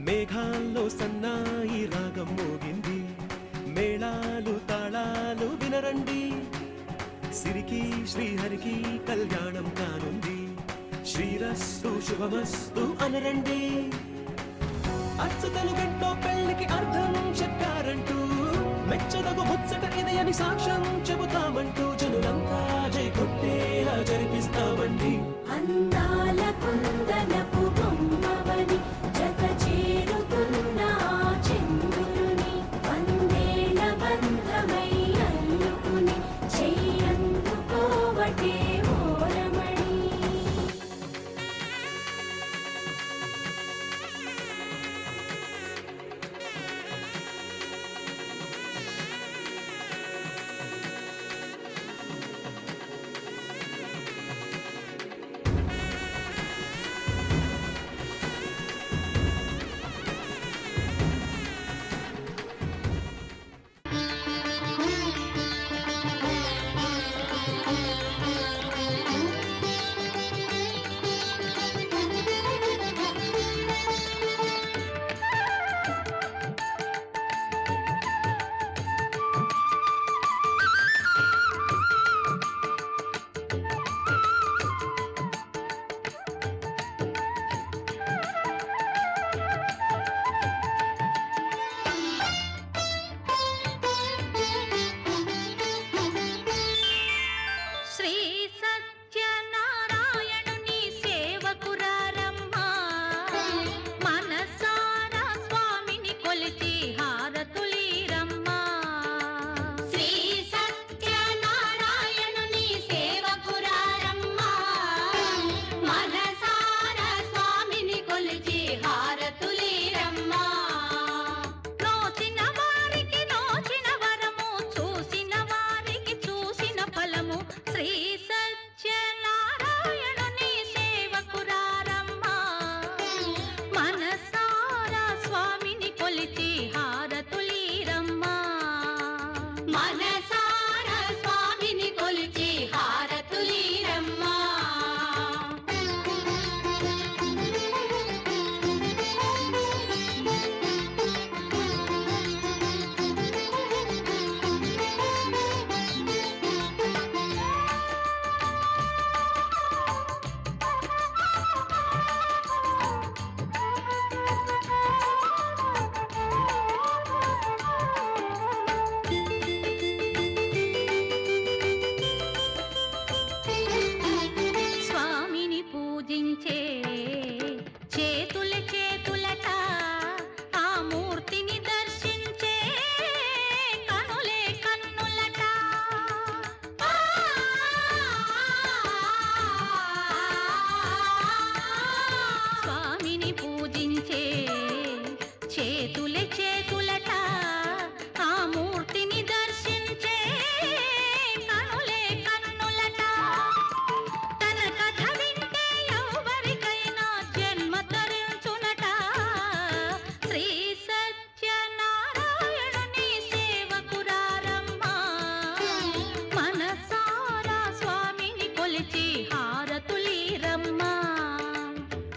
మేఘాల్లో సన్నాయి రాగం మోగింది, మేళాలు తాళాలు వినరండి, సిరికి శ్రీహరికి కళ్యాణం కానుంది, శ్రీరస్తు శుభమస్తు అనరండి. అచ్చతలు గంటో పెళ్లికి అర్థం చెప్పారంటూ, మెచ్చదగు ముచ్చట ఇది అని సాక్ష్యం చెబుతామంటూ, జనులంతా జై కొట్టేలా జరిపిస్తామండి. అందాల కుందనపు బొమ్మవని జత చేరుతున్న చంద్రుని, వందేళ్ల బంధమై అల్లుకుని చెయ్యందుకోవటే ఓరమణి.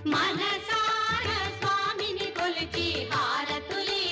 మనసార స్వామిని కొలిచి హారతులి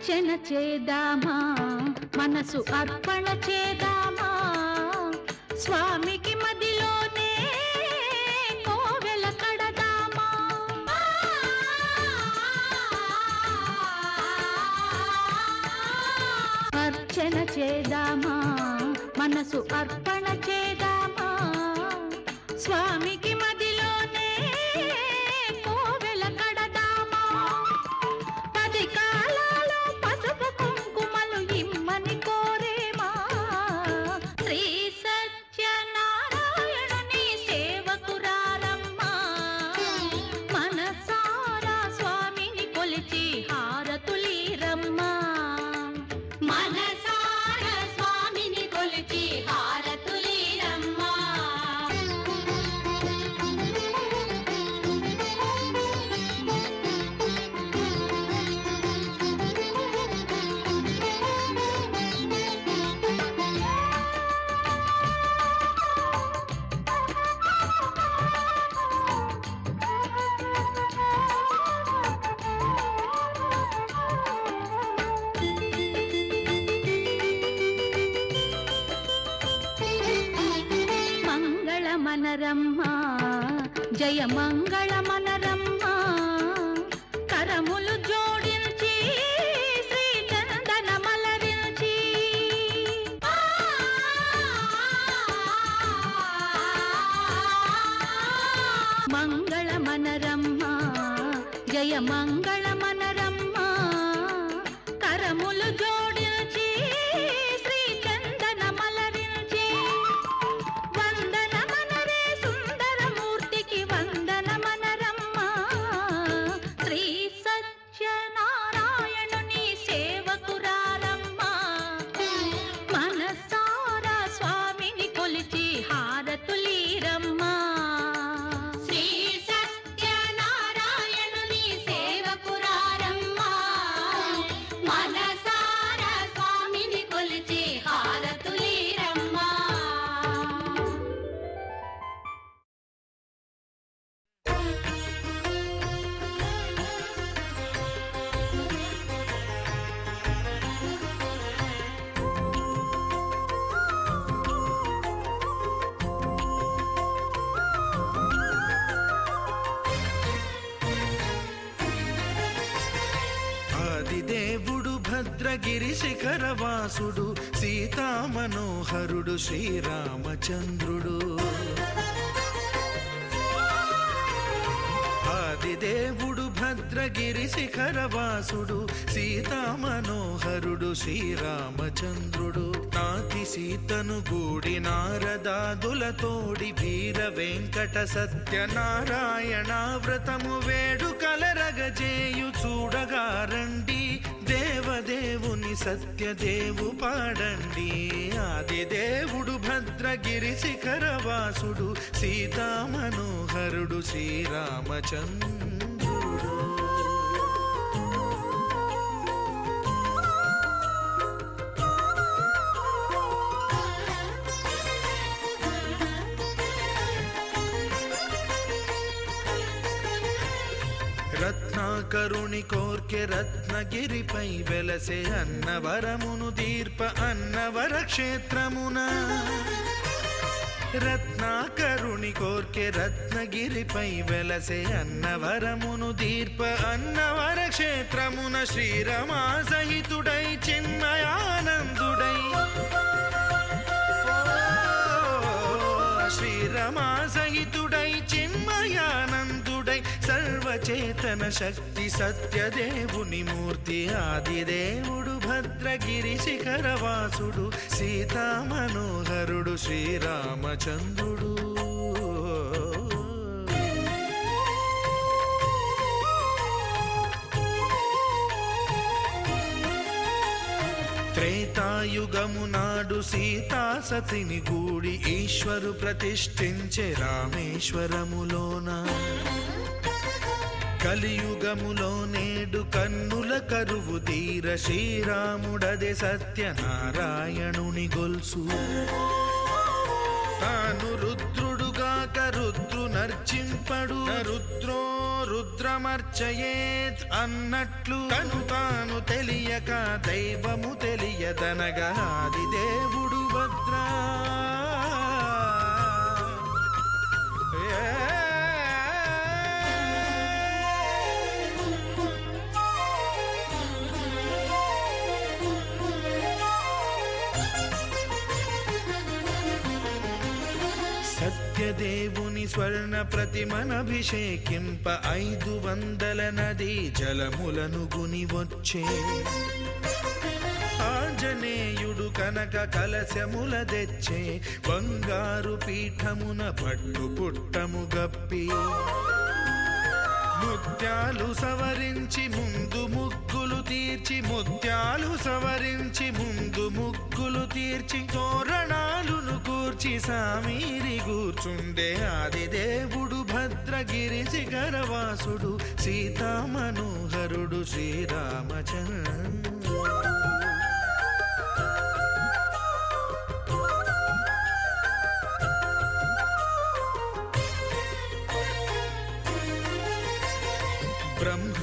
అర్చన చేద్దామా మనసు అర్పణ చేద్దామా స్వామికి మదిలోనే కోవెల కడదామా అర్చన చేద్దామా మనసు అర్పణ చేద్దామా స్వామికి మదిలోనే కోవెల కడదామా 10 కాలాలు పసుపు కుంకుమలు ఇమ్మని కోరేమా శ్రీ సత్యనారాయణుని సేవకురారమ్మా మనసారా స్వామిని కొలిచి హారతులీరమ్మా మనసారా స్వామిని కొలిచి హారతులీరమ్మా మంగళమనరమ్మా జయ మంగళమనరమ్మా కరములు జోడించి శ్రీ చందన మలరించి మంగళమనరమ్మా జయ మంగళమనరమ్మా కరములు జోడించి శ్రీ చందన మలరించి వందనమనరే సుందరమూర్తికి వందనమనరమ్మా శ్రీ సత్యనారాయణుని సేవకురారమ్మా మనసారా స్వామిని కొలిచి హారతులీరమ్మా శ్రీ సత్యనారాయణుని సేవకురారమ్మా మనసారా స్వామిని కొలిచి హారతులీరమ్మా ఆదిదేవుడు భద్రగిరి శిఖరవాసుడు సీతామనోహరుడు శ్రీరామచంద్రుడు ఆదిదేవుడు భద్రగిరి శిఖరవాసుడు సీతామనోహరుడు శ్రీరామచంద్రుడు నాతి సీతను గూడి నారదాదులతోడి వీర వెంకట సత్యనారాయణ వ్రతము వేడుకలరగజేయు చూడగా రండి దేవదేవుని సత్యదేవు పాడండి ఆదిదేవుడు భద్రగిరి శిఖరవాసుడు సీతామనోహరుడు శ్రీరామచంద్రుడు రత్నాకరుని కోర్కె రత్నగిరిపై వెలసే అన్నవరమును దీర్ప అన్నవర క్షేత్రమున రత్నాకరుని కోర్కె రత్నగిరిపై వెలసే అన్నవరమును దీర్ప అన్నవర క్షేత్రమున శ్రీరమా సహితుడై చిన్మయానందుడై శ్రీరమా సహితుడై చిన్మయానందుడై సర్వచేతన శక్తి సత్యదేవుని మూర్తి ఆదిదేవుడు భద్రగిరి శిఖరవాసుడు సీతామనోహరుడు శ్రీరామచంద్రుడు త్రేతాయుగము నాడు సీతా సతిని గూడి ఈశ్వరు ప్రతిష్ఠించే రామేశ్వరములోన కలియుగములో నేడు కన్నుల కరువు తీర శ్రీరాముడదే సత్యనారాయణుని గొల్సు తాను రుద్రుడుగా కాక రుద్రునర్చింపడు రుద్రో రుద్రమర్చయేత్ అన్నట్లు తను తాను తెలియక దైవము తెలియదనగా ఆది దేవుడు భద్రా సత్యదేవుని స్వర్ణ ప్రతిమనభిషేకింప 500 నదీ జలములను గుని వచ్చే ఆంజనేయుడు కనక కలశముల తెచ్చే బంగారు పీఠమున పట్టు పుట్టము గప్పి ముత్యాలు సవరించి ముందు ముగ్గులు తీర్చి ముత్యాలు సవరించి ముందు ముగ్గులు తీర్చి తోరణాలును కూర్చి సామీరి కూర్చుండే ఆది దేవుడు భద్రగిరి శిఖరవాసుడు సీతామనోహరుడు శ్రీరామచంద్రుడు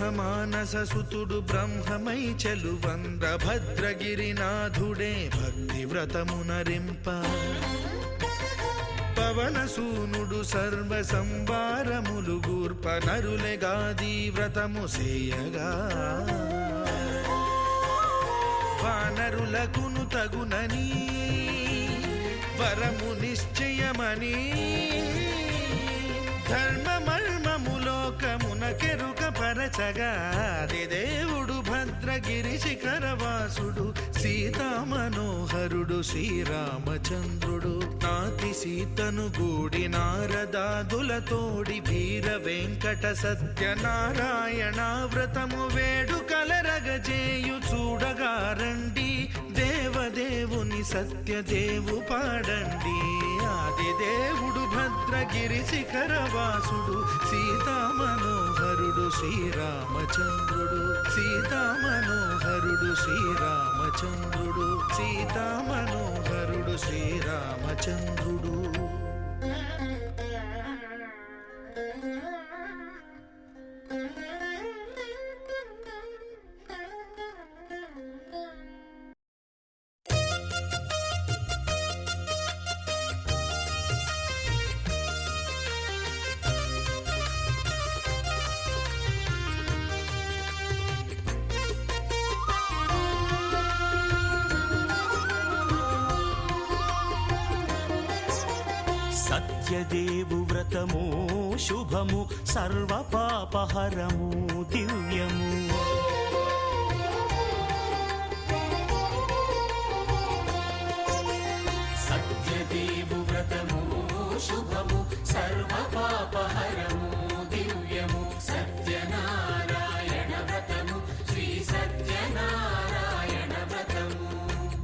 బ్రహ్మమానససుతుడు బ్రహ్మమై చెలువంద్ర భద్రగిరినాథుడే భక్తి వ్రతమునరింప పవనసూనుడు సర్వ సంవారములు గూర్ప నరులెగాది వ్రతము సేయగా వానరులకును తగునని వరము నిశ్చయమని ధర్మమర్మములోకమునకెరుక పరచగా దేవుడు భద్రగిరి శిఖరవాసుడు సీతామనోహరుడు శ్రీరామచంద్రుడు నాతి సీతను గూడి నారదాదులతోడి వీర వెంకట సత్యనారాయణ వ్రతము వేడుకలరగజేయు చూడగా రండి దేవదేవుని సత్యదేవు పాడండి ఆది దేవుడు భద్రగిరి శిఖరవాసుడు సీతామనోహరుడు శ్రీరామచంద్రుడు సీతామనోహరుడు శ్రీరామచంద్రుడు సీతామనోహరుడు శ్రీరామచంద్రుడు సత్యదేవు వ్రతము శుభము సర్వ పాపహరము దివ్యము సత్యదేవు వ్రతము శుభము సర్వ పాపహరము దివ్యము సత్యనారాయణ వ్రతము శ్రీ సత్యనారాయణ వ్రతము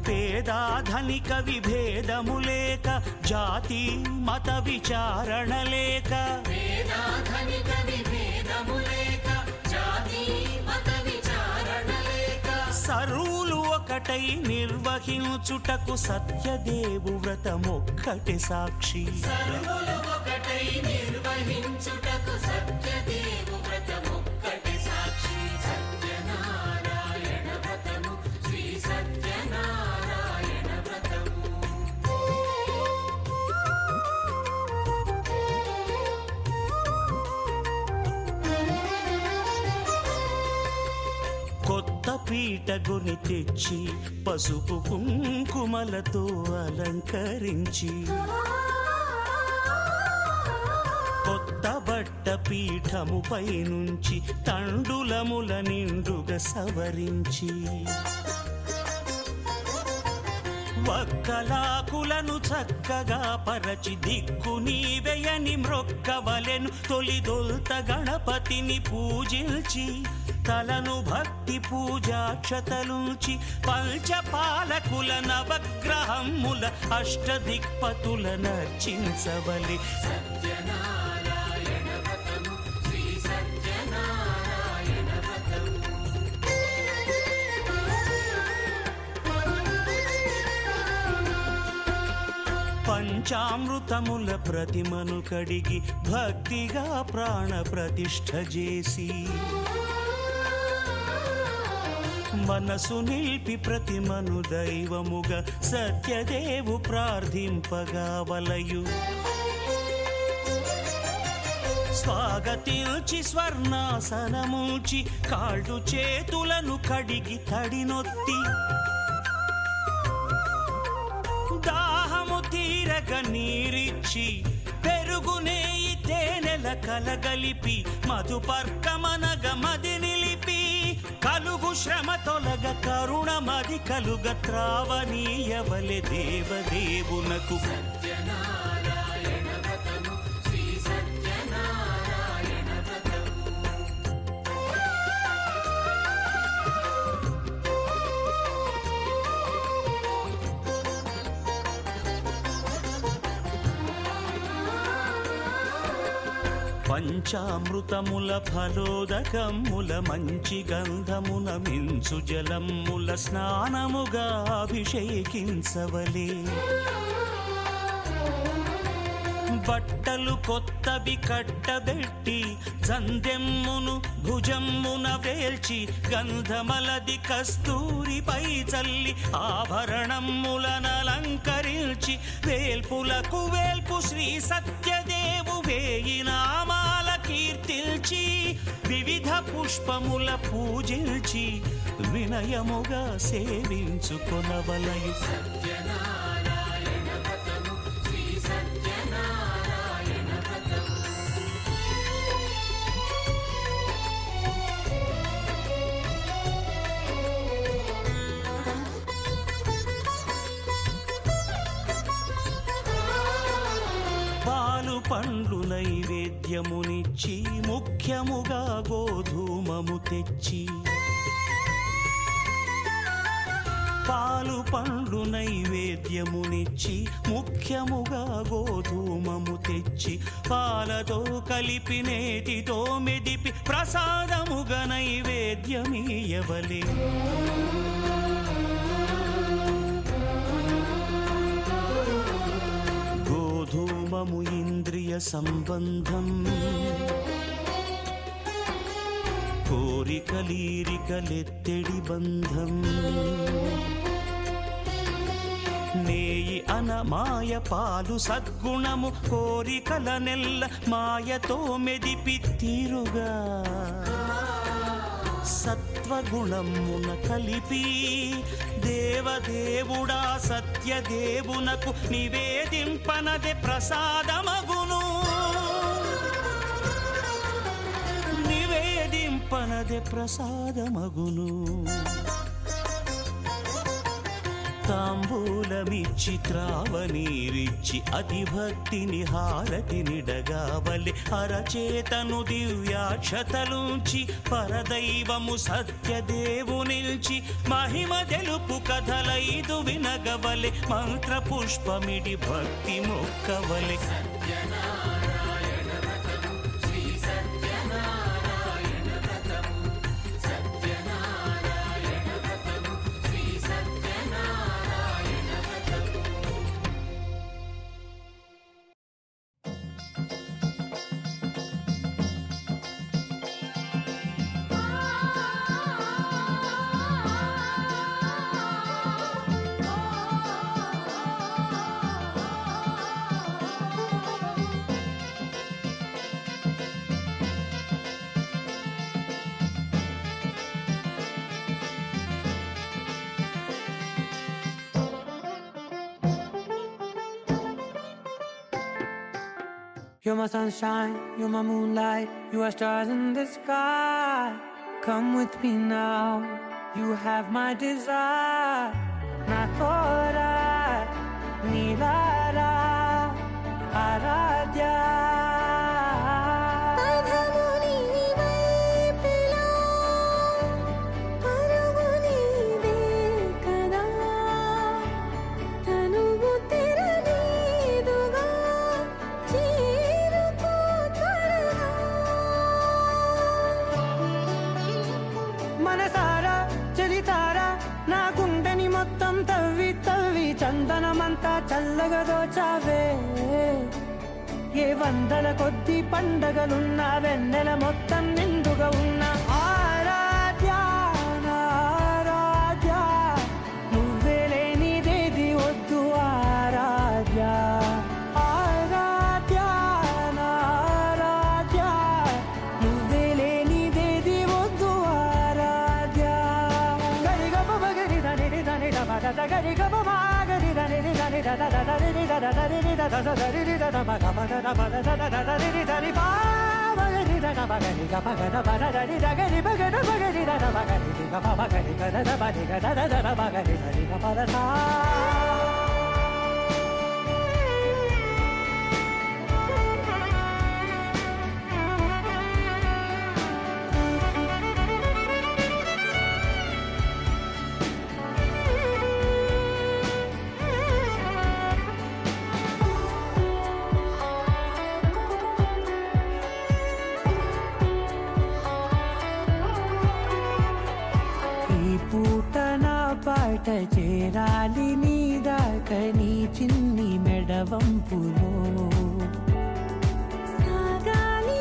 పేదాధనిక విభేదము లేక జాతి మత విచారణ లేక వేదాధనిక విభేదము లేక జాతి మత విచారణ లేక సర్వులు ఒకటై నిర్వహించుటకు సత్యదేవు వ్రతమొక్కటి సాక్షి సర్వులు ఒకటై నిర్వహించుటకు సత్యదేవు వ్రతమొక్కటి సాక్షి సత్యనారాయణ వ్రతము శ్రీ సత్యనారాయణ వ్రతము కొత్త పీట గొని తెచ్చి పసుపు కుంకుమలతో అలంకరించి కొత్త బట్ట పీఠముపై నుంచి తండులముల నిండుగా సవరించి వక్కలాకులను చక్కగా పరచి దిక్కు నీవెయని మ్రొక్కవలెను తొలిదొల్త గణపతిని పూజించి తలను భక్తి పూజాక్షతలుంచి పంచపాలకుల నవగ్రహముల అష్టదిక్పతుల నర్చించవలి సత్యనారాయణ వ్రతము శ్రీ సత్యనారాయణ వ్రతము పంచామృతముల ప్రతిమను కడిగి భక్తిగా ప్రాణ ప్రతిష్ఠ చేసి మనసు నిలిపి ప్రతిమను దైవముగా సత్యదేవు ప్రార్థింపగా వలయు స్వాగతించి స్వర్ణాసనముంచి కాళ్ళు చేతులను కడిగి తడినొత్తి దాహము తీరగ నీరిచ్చి పెరుగు నేయి తేనెల కలగలిపి మధుపర్కమనగ మది నిలిపి కలుగు శ్రమ తొలగ కరుణ మది కలుగ త్రావనీయవలె దేవదేవునకు సత్యనారాయణ వ్రతము శ్రీ సత్యనారాయణ వ్రతము పంచామృతముల ఫలోదకముల మంచి గంధమున మించు జలముల స్నానముగా అభిషేకించవలే బట్టలు కొత్తవి కట్టబెట్టి జందెమ్మును భుజమ్మున వేల్చి గంధమలది కస్తూరిపై చల్లి ఆభరణములనలంకరించి వేల్పులకు వేల్పు శ్రీ సత్యదేవు వేయి నామాల కీర్తిల్చి వివిధ పుష్పముల పూజించి వినయముగా సేవించుకొనవలయు సత్యనారాయణ వ్రతము శ్రీ సత్యనారాయణ వ్రతము పాలు పండ్లు నైవేద్యమునిచ్చి ముఖ్యముగా గోధూమము తెచ్చి పాలు పండ్లు నైవేద్యమునిచ్చి ముఖ్యముగా గోధూమము తెచ్చి పాలతో కలిపి నేతితో మెదిపి ప్రసాదముగా నైవేద్యమీయవలే గోధూమము ఇంద్రియ సంబంధం కోరికలీరికలెత్తెడి బంధం నేయి అనమాయ పాలు సద్గుణము కోరికల నెల్ల మాయతో మెదిపి తీరుగా సత్వగుణమున కలిపి దేవదేవుడా సత్యదేవునకు నివేదింపనదే ప్రసాదమగును నివేదింపనదే ప్రసాదమగును తాంబూలమిచ్చి త్రావనీరిచ్చి అతి భక్తిని హారతినిడగావలె అరచేతను దివ్యాక్షతలుంచి పరదైవము సత్యదేవు నిల్చి మహిమ తెలుపు కథలైదు వినగవలె మంత్ర పుష్పమిడి భక్తి మొక్కవలె సత్యనారాయణ వ్రతము శ్రీ సత్యనారాయణ వ్రతము సత్యనారాయణ వ్రతము శ్రీ సత్యనారాయణ వ్రతము You're my sunshine, you're my moonlight, you are stars in the sky. Come with me now, you have my desire. Natora, Nilara, Aradya. మనసారా చలితారా నా గుండె చందనమంతా చల్లగా దోచావే ఏ వందల కొద్ది పండగలున్న వెన్నెల మొత్తం నిండుగా ఉన్న ఆరాధ్య నా ఆరాధ్య నువ్వే లేనిదేది వద్దు ఆరాధ్య ఆరాధ్య నా ఆరాధ్య నువ్వే లేనిదేది వద్దు ఆరాధ్య గరి గమ గరి దని దని దమ దద గరి గమ గరి దని దని దద దద రి దద దని రి దద దరి రి దద మ గమ దద మ దద దద రి రి దని పా మగరి దద మగరి గమ గద పద దని దగరి మగద మగరి దద మగరి రి గమ మగరి గద దద మని గద దద మగరి దని గమ దద పాట చేరాలి నీ దాక నీ చిన్ని మెడవంపులో సాగాలి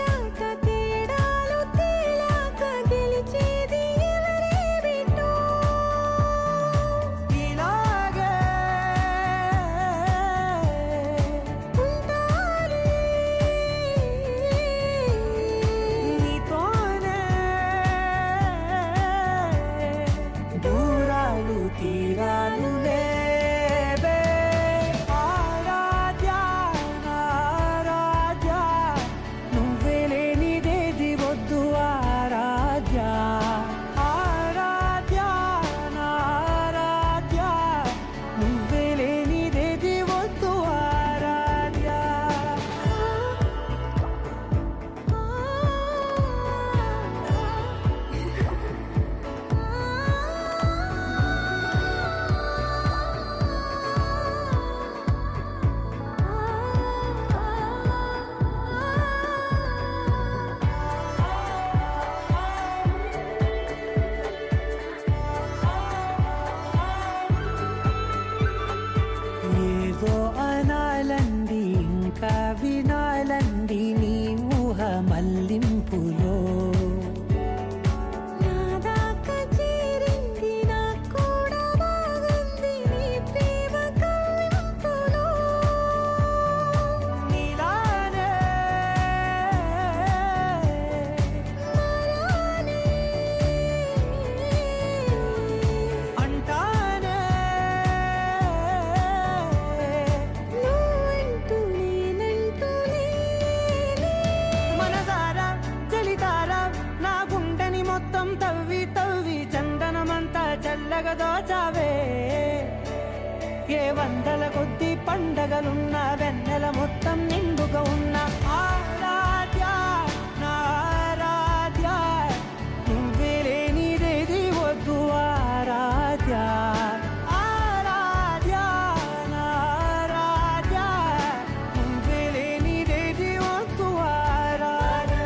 ఆట తేడాలు తేలాక గెలిచేది ఎవరే బిడ్డో ఇలాగే ఉంటాలి నీతోనే తీరాలు లేవే ఆరాధ్య ఆరాధ్య నువ్వే లేనిదేది వద్దు ఆరాధ్య ఆరాధ్య ఆరాధ్య నువ్వే లేనిదేది వద్దు ఆరాధ్య ఏదో అనాలండి ఇంకా వినాలండి నీ ఊహ మల్లింపులో నాదాకా చేరింది నాకు కూడా బాగుంది నీ ప్రేమ కవ్వింపులో నీలానే మరానే అంటానే నువ్వంటూ నేనంటూ లేనే మనసారా చలితారా నా గుండెని మొత్తం తవ్వి తవ్వి చందనమంతా చల్లగా దోచావే ఏ వందల కొద్ది పండగలున్న వెన్నెల మొత్తం నిండుగా ఉన్న ఆరాధ్య నా ఆరాధ్య నువ్వే లేనిదేది వద్దు ఆరాధ్య ఆరాధ్య నా ఆరాధ్య నువ్వే లేనిదేది వద్దు ఆరాధ్య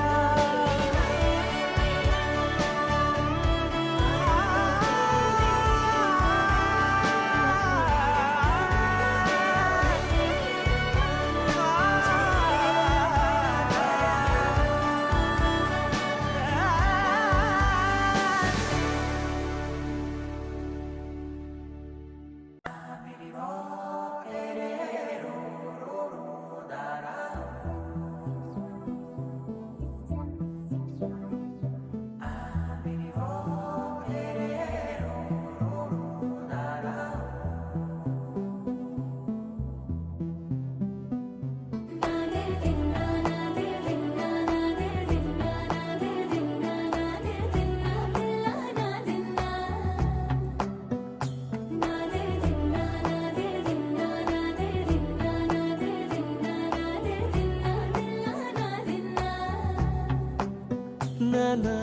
నానా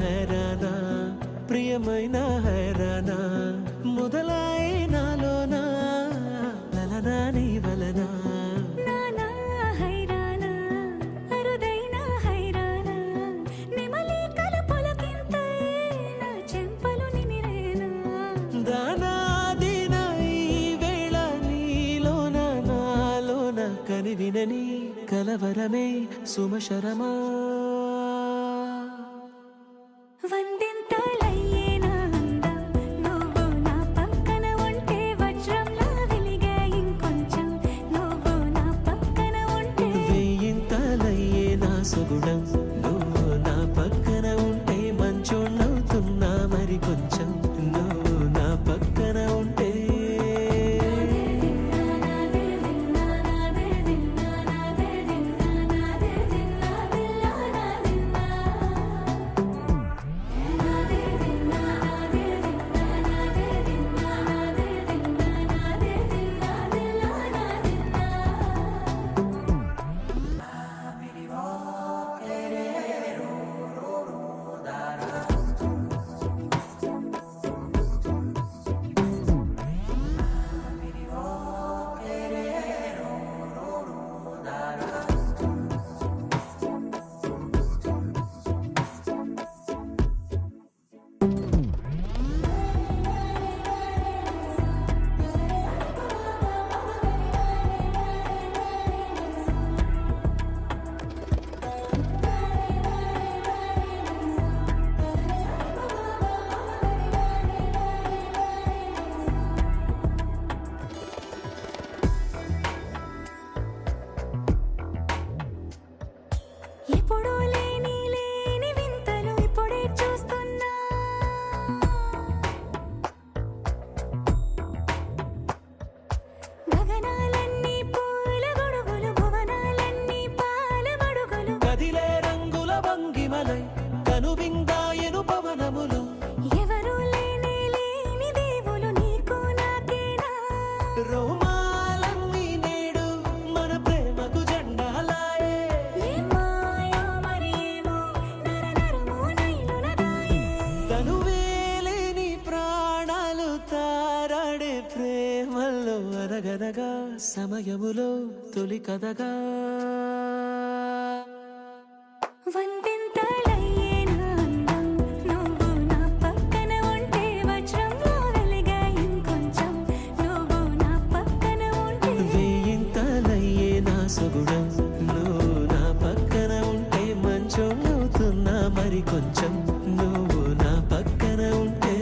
హైరానా ప్రియమైన హైరానా మొదలై నాలోనా లలనా నీ వలనా నానా హైరానా అరుదైన హైరానా నెమలి కలుపులకింతై నా చెంపలు నిమిరేనా దానాదిన ఈ వేళ కలివినని కలవరమే సుమశరమా వందింతలయ్యేనా అందం నువ్వు నా పక్కన ఉంటే వజ్రంలా వెలిగే ఇంకొంచెం నువ్వు నా పక్కన ఉంటే వేయింతలయ్యే నా సుగుణం నువ్వు నా పక్కన ఉంటే మంచోళ్ళవుతున్నా మరి కొంచెం నువ్వు నా పక్కన ఉంటే ఎప్పుడూ లేని వింతలు ఇప్పుడే చూస్తున్నా గగనాలన్నీ పూల గొడుగులు భువనాలన్నీ పాల గొడుగులు కదిలే రంగుల భంగిమలై కనువిందాయను పవనములు ఎవరూ లేని దేవులు నీకు నాకేనా రోమాలన్నీ నేడు మన ప్రేమకు జెండాలాయే ఏ మాయో మరి ఏమో నరనరమో నైలునదాయే తనువేలేని ప్రాణాలు తారాడే ప్రేమల్లో అరగనగా సమయములో తొలి కథగా వందింతలయ్యేనా అందం నువ్వు నా పక్కన ఉంటే వజ్రంలా వెలిగే ఇంకొంచెం నువ్వు నా పక్కన ఉంటే వేయింతలయ్యే నా సుగుణం నువ్వు నా పక్కన ఉంటే మంచోళ్ళవుతున్నా మరి కొంచెం నువ్వు నా పక్కన ఉంటే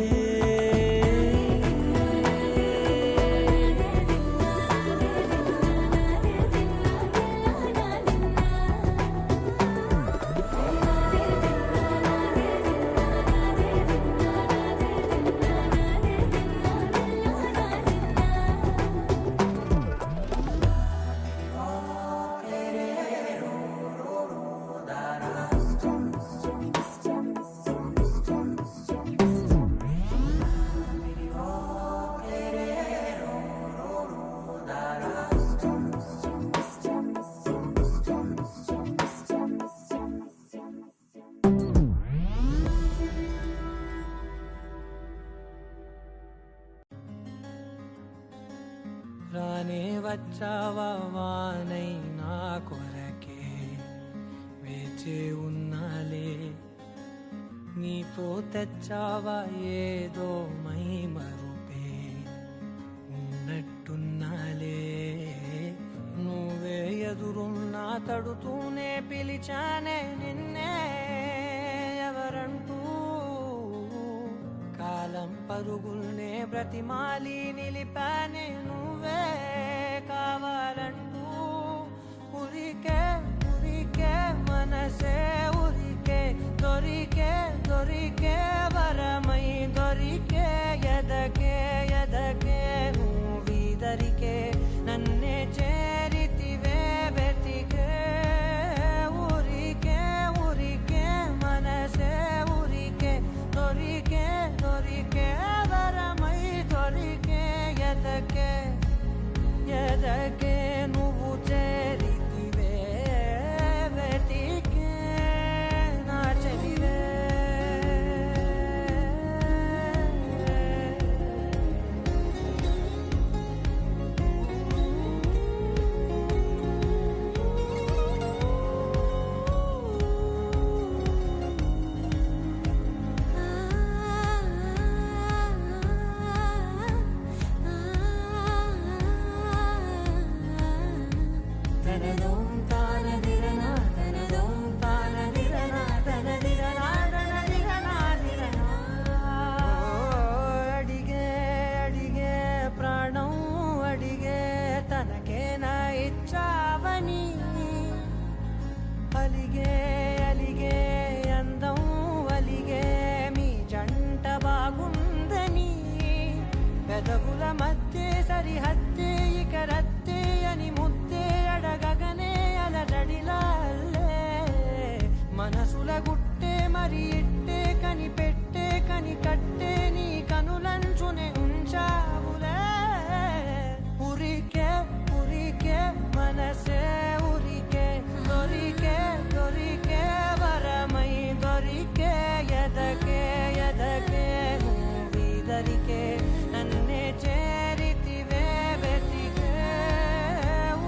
రానే వచ్చావా వానై నా కొరకే వేచే ఉన్నాలే నీతో తెచ్చావా ఏదో మై మరుపే ఉన్నట్టున్నాలే నువ్వే ఎదురున్నా తడుతూనే పిలిచానే నిన్నే ఎవరంటూ కాలం పరుగుల్నే బ్రతిమాలి నిలిపానే నువ్వే కావాలంటూ ఉరికే ఉరికే మనసే ఉరికే దొరికే దొరికే వరమై దొరికే ఎదకే ఎదకే నువ్విదరికే నన్నే చేరితివే వెతికే ఊరికే ఊరికే మనసే ఊరికే దొరికే దొరికే వరమై దొరికే ఎదకే ఎదకే నువ్వు చేరితివే వెతికే నా చెలివే మని కట్టే నీ కనులంచునే ఉంచావులే ఉరికే ఉరికే మనసే ఉరికే దొరికే దొరికే వరమై దొరికే ఎదకే ఎదకే నువ్విదరికే నన్నే చేరితివే వెతికే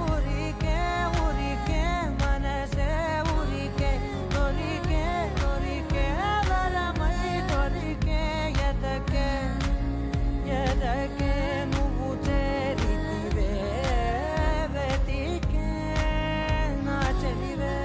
ఊరికే ఊరికే మనసే ఊరికే దొరికే దొరికే వరమై దొరికే ఎదకే ఎదకే నువ్వు చేరితివే వెతికే నా చెలివే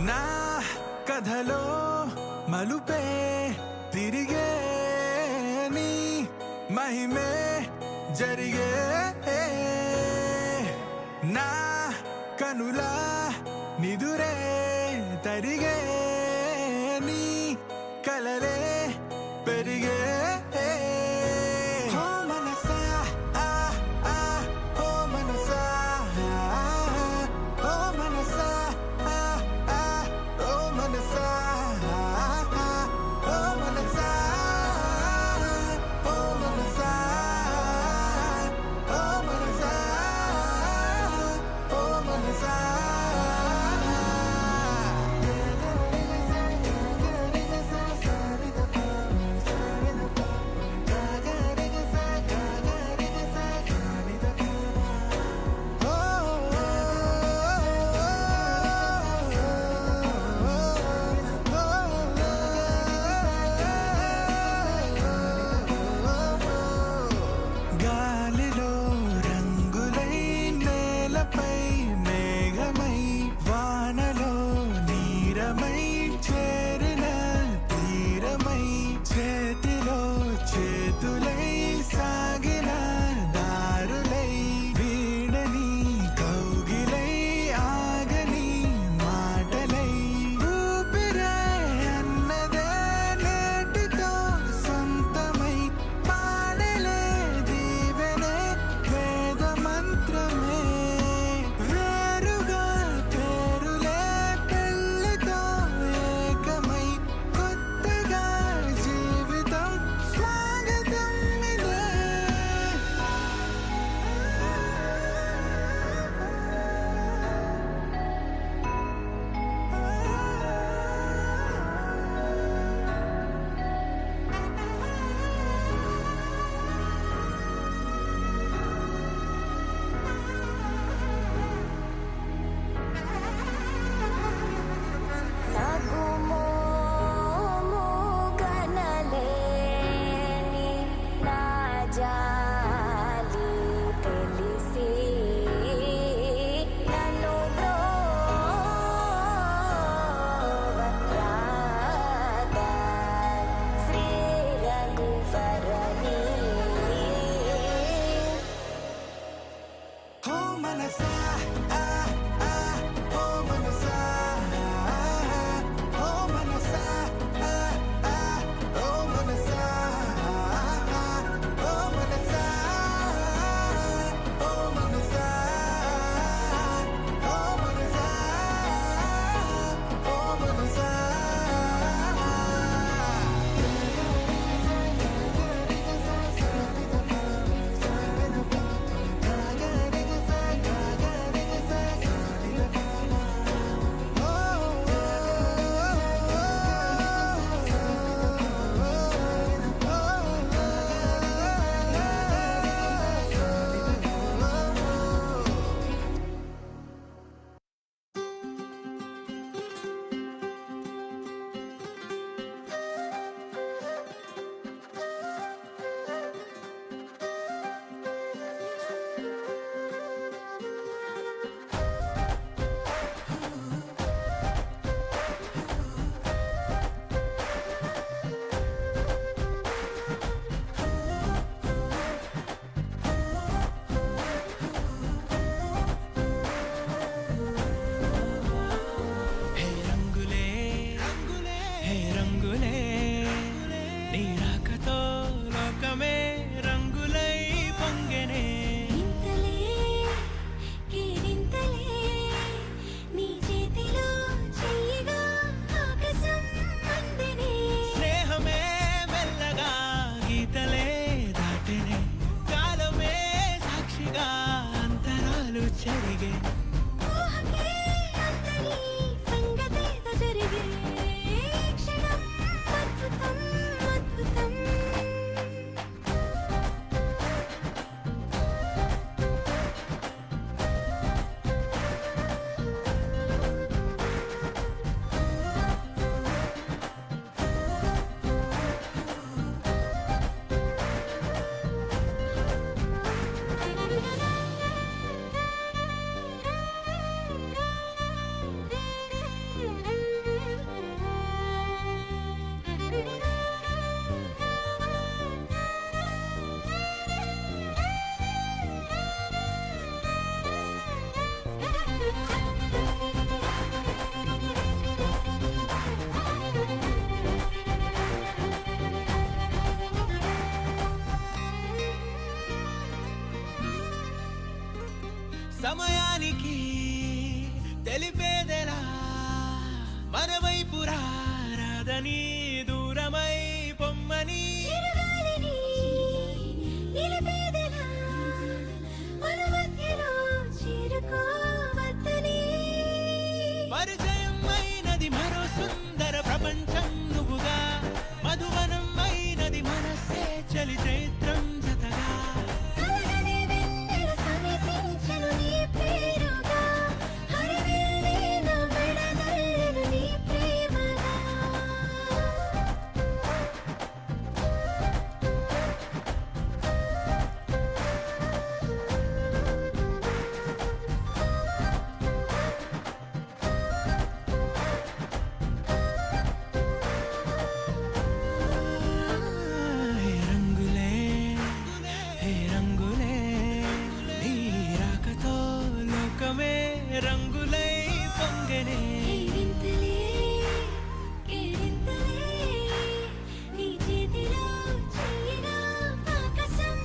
నా కథలో మలుపే తిరిగే నీ మహిమే జరిగే నా కనులా నిదురే తరిగే నీ కలలే పెరిగే ఓ మనసా ఆ ఆ ఓ మనసా ఓ మనసా ఆ ఆ ఓ మనసా ఓ మనసా ఓ మనసా ఓ మనసా ఓ మనసా ఊహకే అందని సంగతేదో జరిగే క్షణం అద్భుతం అద్భుతం సమయానికి తెలిపేదెలా మన వైపు రాదని దూరమై పొమ్మని చిరుగాలిని నిలిపేదెలా మన మధ్యలో చేరుకోవద్దని పరిచయం అయినది మరో సుందర ప్రపంచం నువ్వుగా మధువనం అయినది మనసే చలి చైత్రం జతగా కలగని వెన్నెల సమీపించను నీ పేరుగా హరివెల్లి నా మెడనల్లను నీ ప్రేమగా హే రంగులే హే రంగులే నీ రాకతో లోకమే రంగులై పొంగనే వింతలే కేరింతలే నీ చేతిలో చెయ్యగా ఆకాశం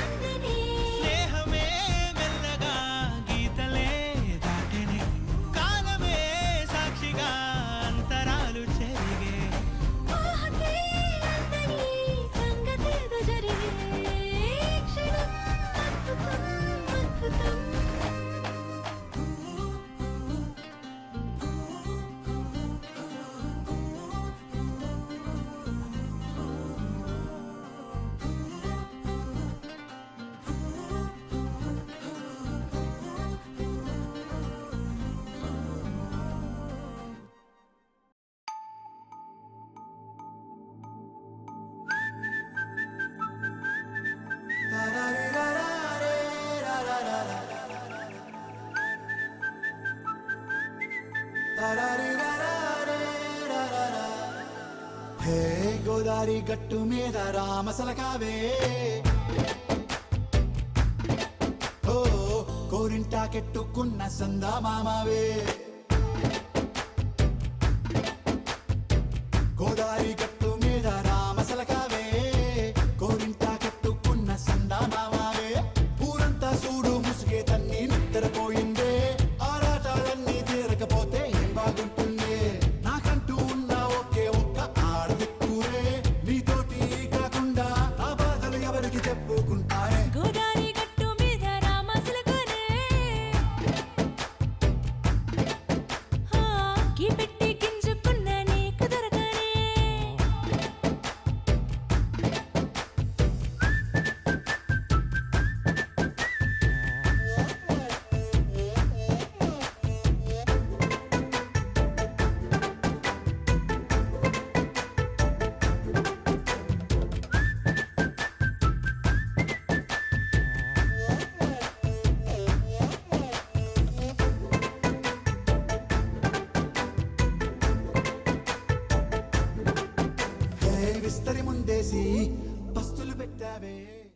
అందనే స్నేహమే మెల్లగా గీతలే దాటెనే కాలమే సాక్షిగా అంతరాలు చెరిగే ఊహకే అందని సంగతేదో జరిగే క్షణం అద్భుతం అద్భుతం హే గోదారి గట్టు మీద రామసలకావే ఓ కోరింటా కెట్టుకున్న సందా మామావే గోదారి గట్టు మీద రామసలకావే కోరింటా కెట్టుకున్న సందా మామావే ఊరంతా సూడు ముసుగే తన్ని నిద్రపోయిందే ఆరాటాలన్నీ తీరకపోతే ఏం బాగుంటుందే నాకంటూ ఉన్న ఒకే ఒక్క ఆడదిక్కురే నీతోటి కాకుండా నా బాధలు ఎవరికి చెప్పుకుంటానే గోదారి గట్టు మీద రామసలకనే కీ పెట్టి గింజుకున్న నీకు దొరకనే విస్తరి ముందేసి పస్తులు పెట్టావే